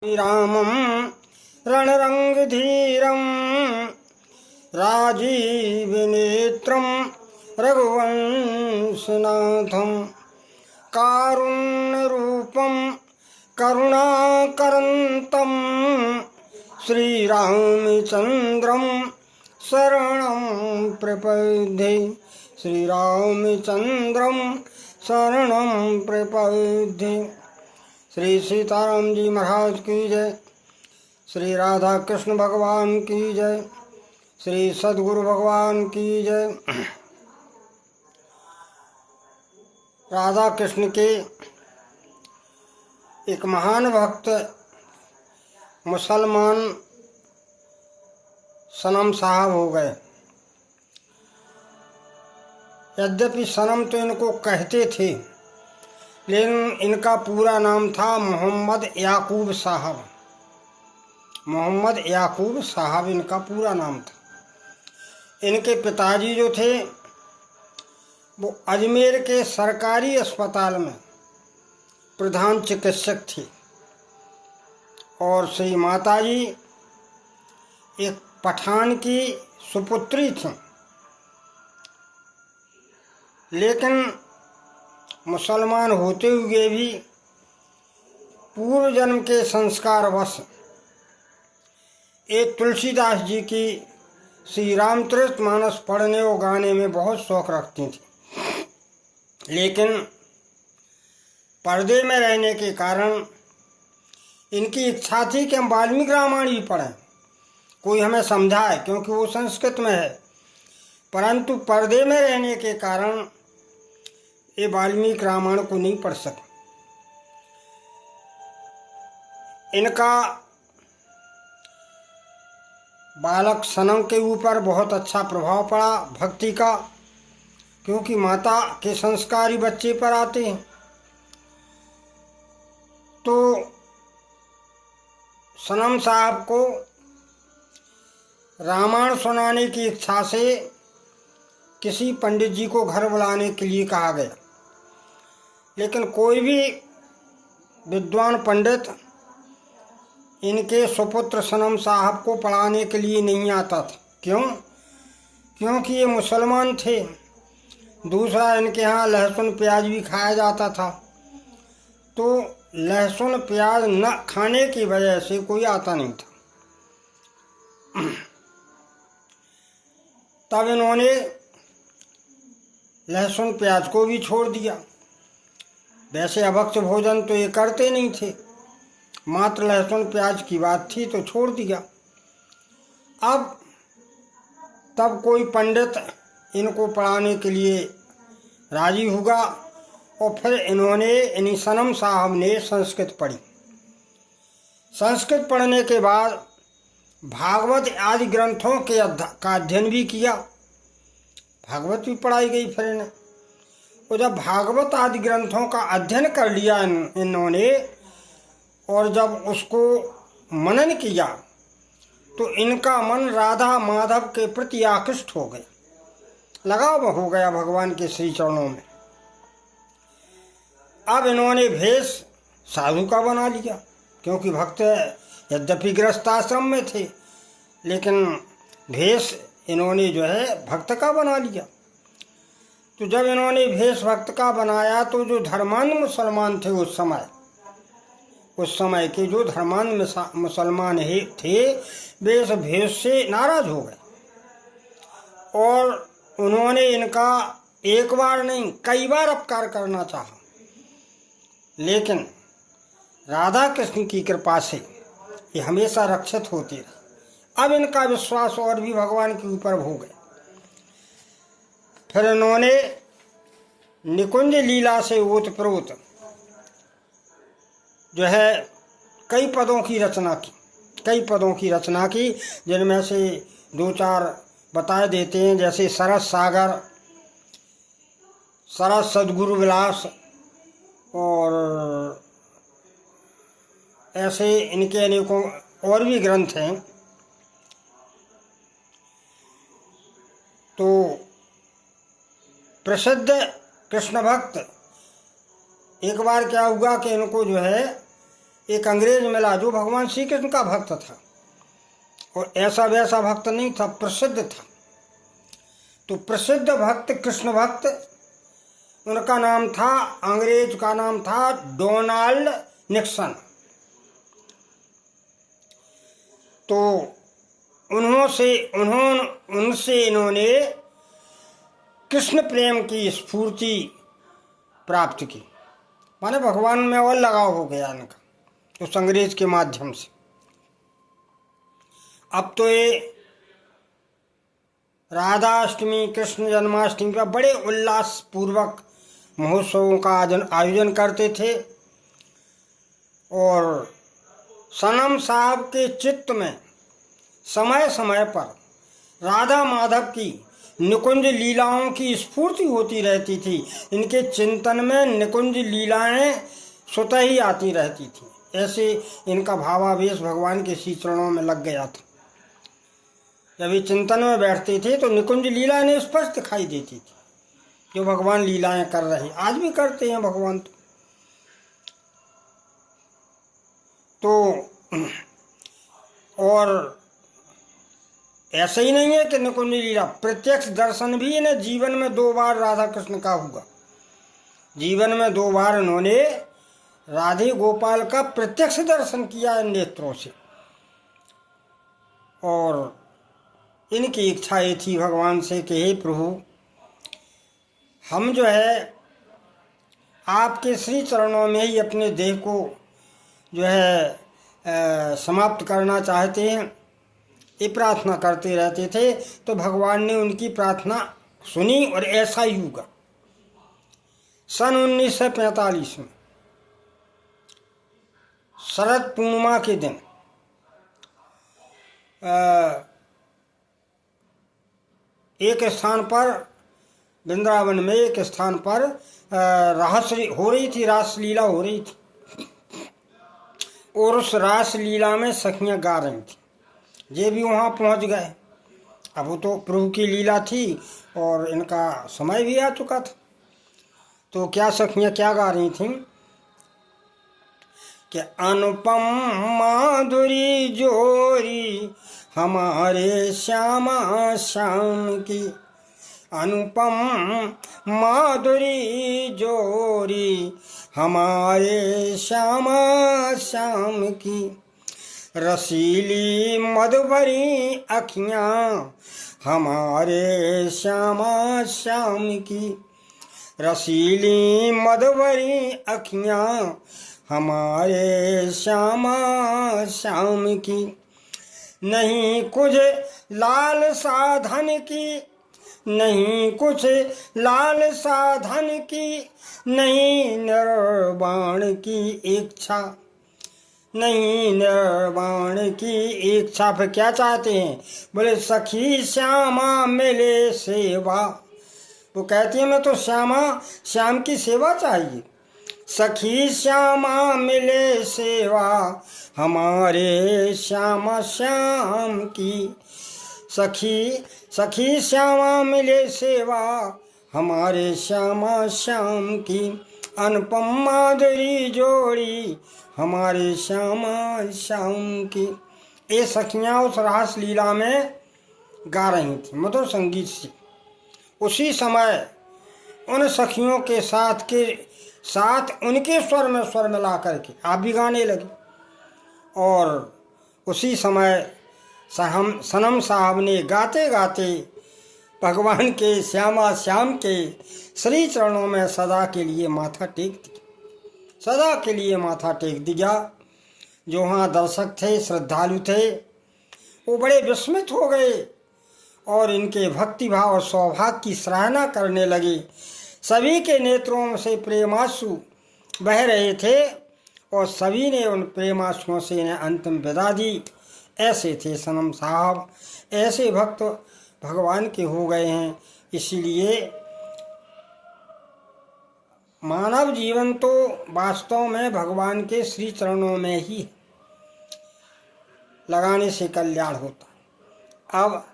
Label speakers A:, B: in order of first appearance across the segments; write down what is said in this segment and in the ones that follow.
A: श्रीरामं रणरंगधीरं राजीवनेत्रं रघुवंशनाथं कारुण्यरूपं करुणाकरन्तं श्रीरामचन्द्रं शरणं प्रपद्ये। श्रीरामचन्द्रं शरणं प्रपद्ये। श्री सीताराम जी महाराज की जय। श्री राधा कृष्ण भगवान की जय। श्री सद्गुरु भगवान की जय। राधा कृष्ण के एक महान भक्त मुसलमान सनम साहब हो गए। यद्यपि सनम तो इनको कहते थे, लेकिन इनका पूरा नाम था मोहम्मद याकूब साहब। मोहम्मद याकूब साहब इनका पूरा नाम था। इनके पिताजी जो थे वो अजमेर के सरकारी अस्पताल में प्रधान चिकित्सक थे और श्री माताजी एक पठान की सुपुत्री थीं। लेकिन मुसलमान होते हुए भी पूर्व जन्म के संस्कारवश एक तुलसीदास जी की श्री रामचरितमानस पढ़ने और गाने में बहुत शौक रखती थी। लेकिन पर्दे में रहने के कारण इनकी इच्छा थी कि हम वाल्मीकि रामायण ही पढ़ें, कोई हमें समझाए, क्योंकि वो संस्कृत में है। परंतु पर्दे में रहने के कारण ये वाल्मीकि रामायण को नहीं पढ़ सके। इनका बालक सनम के ऊपर बहुत अच्छा प्रभाव पड़ा भक्ति का, क्योंकि माता के संस्कार ही बच्चे पर आते हैं। तो सनम साहब को रामायण सुनाने की इच्छा से किसी पंडित जी को घर बुलाने के लिए कहा गया, लेकिन कोई भी विद्वान पंडित इनके सुपुत्र सनम साहब को पढ़ाने के लिए नहीं आता था। क्यों? क्योंकि ये मुसलमान थे। दूसरा, इनके यहाँ लहसुन प्याज भी खाया जाता था, तो लहसुन प्याज न खाने की वजह से कोई आता नहीं था। तब इन्होंने लहसुन प्याज को भी छोड़ दिया। वैसे अभक्ष भोजन तो ये करते नहीं थे, मात्र लहसुन प्याज की बात थी तो छोड़ दिया। अब तब कोई पंडित इनको पढ़ाने के लिए राजी होगा और फिर इन्होंने इन्हीं सनम साहब ने संस्कृत पढ़ी। संस्कृत पढ़ने के बाद भागवत आदि ग्रंथों का अध्ययन भी किया। भागवत भी पढ़ाई गई फिर इन्हें। और जब भागवत आदि ग्रंथों का अध्ययन कर लिया इन्होंने और जब उसको मनन किया तो इनका मन राधा माधव के प्रति आकृष्ट हो गया, लगाव हो गया भगवान के श्री चरणों में। अब इन्होंने भेष साधु का बना लिया, क्योंकि भक्त यद्यपि गृहस्थ आश्रम में थे, लेकिन भेष इन्होंने जो है भक्त का बना लिया। तो जब इन्होंने भेष भक्त का बनाया तो जो धर्मांध मुसलमान थे उस समय के जो धर्मांध मुसलमान थे वे इस भेष से नाराज हो गए और उन्होंने इनका एक बार नहीं कई बार अपकार करना चाहा। लेकिन राधा कृष्ण की कृपा से ये हमेशा रक्षित होते रहे। अब इनका विश्वास और भी भगवान के ऊपर हो गया। फिर इन्होंने निकुंज लीला से ओतप्रोत जो है कई पदों की रचना की, जिनमें से दो चार बताए देते हैं, जैसे सरस सागर, सरस सद्गुरु विलास, और ऐसे इनके अनेकों और भी ग्रंथ हैं। तो प्रसिद्ध कृष्ण भक्त एक बार क्या हुआ कि इनको जो है एक अंग्रेज मिला जो भगवान श्री कृष्ण का भक्त था, और ऐसा वैसा भक्त नहीं था, प्रसिद्ध था। तो प्रसिद्ध भक्त, कृष्ण भक्त, उनका नाम था, अंग्रेज का नाम था डोनाल्ड निक्सन। तो उनसे इन्होंने कृष्ण प्रेम की स्फूर्ति प्राप्त की, माने भगवान में और लगाव हो गया इनका उस अंग्रेज के माध्यम से। अब तो ये राधाष्टमी, कृष्ण जन्माष्टमी का बड़े उल्लास पूर्वक महोत्सवों का आयोजन करते थे, और सनम साहब के चित्त में समय समय पर राधा माधव की निकुंज लीलाओं की स्फूर्ति होती रहती थी। इनके चिंतन में निकुंज लीलाएं स्वतः ही आती रहती थी। ऐसे इनका भावावेश भगवान के श्री चरणों में लग गया था। जब ये चिंतन में बैठते थे तो निकुंज लीला इन्हें स्पष्ट दिखाई देती थी, जो भगवान लीलाएं कर रहे, आज भी करते हैं भगवान। तो और ऐसा ही नहीं है कि निकुंज लीला, प्रत्यक्ष दर्शन भी इन्हें जीवन में 2 बार राधा कृष्ण का हुआ। जीवन में 2 बार इन्होंने राधे गोपाल का प्रत्यक्ष दर्शन किया इन नेत्रों से, और इनकी इच्छा ये थी भगवान से कि हे प्रभु, हम जो है आपके श्री चरणों में ही अपने देह को जो है समाप्त करना चाहते हैं। ये प्रार्थना करते रहते थे। तो भगवान ने उनकी प्रार्थना सुनी, और ऐसा ही हुआ। सन 1945 में शरद पूर्णिमा के दिन एक स्थान पर, वृंदावन में एक स्थान पर रास हो रही थी, रासलीला हो रही थी, और उस रासलीला में सखियां गा रही थी। ये भी वहाँ पहुँच गए। अब वो तो प्रभु की लीला थी और इनका समय भी आ चुका था। तो क्या सखियां क्या गा रही थीं कि अनुपम माधुरी जोरी हमारे श्यामा श्याम की, अनुपम माधुरी जोरी हमारे श्यामा श्याम की, रसीली मधुभरी अखियाँ हमारे श्यामा श्याम की, रसीली मधुभरी अखियाँ हमारे श्यामा श्याम की। नहीं कुछ लाल साधन की, नहीं कुछ लाल साधन की, नहीं निर्वाण की इच्छा, नहीं निर्वाण की इच्छा। फिर क्या चाहते हैं? बोले सखी श्यामा मिले सेवा। वो कहती है मैं तो श्याम की सेवा चाहिए। सखी श्यामा मिले सेवा हमारे श्यामा श्याम की, सखी श्यामा मिले सेवा हमारे श्यामा श्याम की, अनुपम माधुरी जोड़ी हमारे श्यामा श्याम की। ये सखियाँ उस रास लीला में गा रही थी मधुर संगीत से। उसी समय उन सखियों के साथ उनके स्वर में स्वर मिला करके आप भी गाने लगे, और उसी समय सनम साहब ने गाते गाते भगवान के श्यामा श्याम के श्री चरणों में सदा के लिए माथा टेक दिया, सदा के लिए माथा टेक दिया। जो वहाँ दर्शक थे, श्रद्धालु थे, वो बड़े विस्मित हो गए और इनके भक्तिभाव और सौभाग्य की सराहना करने लगे। सभी के नेत्रों से प्रेमाश्रु बह रहे थे और सभी ने उन प्रेमाश्रुओं से इन्हें अंतिम विदा दी। ऐसे थे सनम साहब, ऐसे भक्त भगवान के हो गए हैं। इसीलिए मानव जीवन तो वास्तव में भगवान के श्री चरणों में ही लगाने से कल्याण होता। अब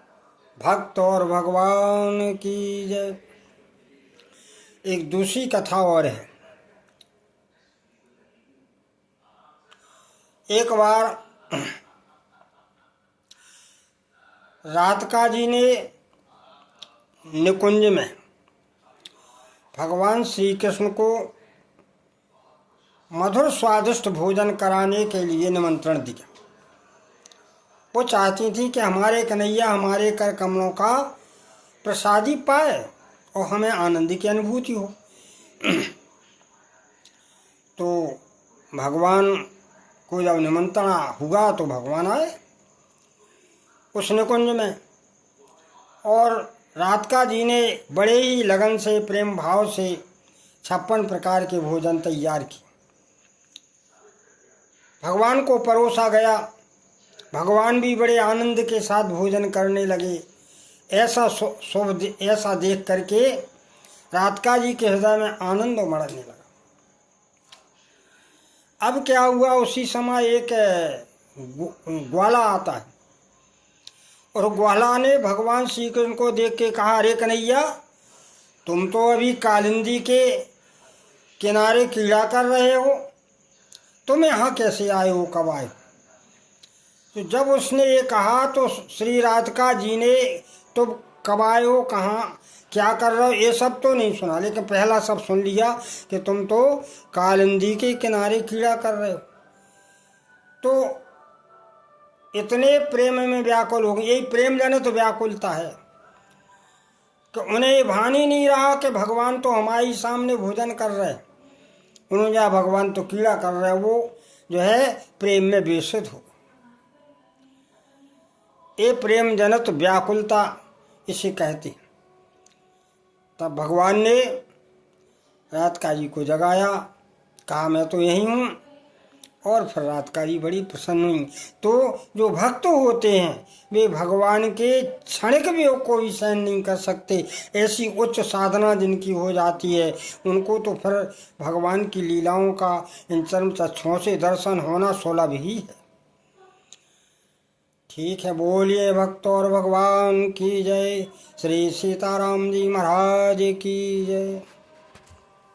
A: भक्त और भगवान की जय। एक दूसरी कथा और है। एक बार राधिका जी ने निकुंज में भगवान श्री कृष्ण को मधुर स्वादिष्ट भोजन कराने के लिए निमंत्रण दिया। वो चाहती थी कि हमारे कन्हैया हमारे कर कमलों का प्रसादी पाए और हमें आनंद की अनुभूति हो। तो भगवान को जब निमंत्रण हुआ तो भगवान आए उस निकुंज में, और राधिका जी ने बड़े ही लगन से प्रेम भाव से 56 प्रकार के भोजन तैयार किए। भगवान को परोसा गया। भगवान भी बड़े आनंद के साथ भोजन करने लगे। ऐसा देख करके राधिका जी के हृदय में आनंद उमड़ने लगा। अब क्या हुआ, उसी समय एक ग्वाला आता है और ग्वाला ने भगवान श्री कृष्ण को देख के कहा, अरे कन्हैया, तुम तो अभी कालिंदी के किनारे क्रीड़ा कर रहे हो, तुम यहाँ कैसे आए हो, कब आए? तो जब उसने ये कहा तो श्री राधिका जी ने, तुम कब आए हो, कहाँ, क्या कर रहे हो, ये सब तो नहीं सुना, लेकिन पहला सब सुन लिया कि तुम तो कालिंदी के किनारे क्रीड़ा कर रहे हो। तो इतने प्रेम में व्याकुल हो गए। यही प्रेम जनित तो व्याकुलता है कि उन्हें भान ही नहीं रहा कि भगवान तो हमारे सामने भोजन कर रहे हैं। उन्होंने कहा भगवान तो क्रीड़ा कर रहे हैं। वो जो है प्रेम में बेसुध हो। ये प्रेम जनित व्याकुलता इसे कहते। तब भगवान ने राधिका जी को जगाया, कहा मैं तो यही हूँ, और फिर राधिका जी बड़ी प्रसन्न हुई। तो जो भक्त होते हैं वे भगवान के क्षणिक वियोग को भी सहन नहीं कर सकते। ऐसी उच्च साधना जिनकी हो जाती है उनको तो फिर भगवान की लीलाओं का इन चर्म चक्षुओं से दर्शन होना सुलभ ही है। ठीक है, बोलिए भक्त और भगवान की जय। श्री सीताराम जी महाराज की जय।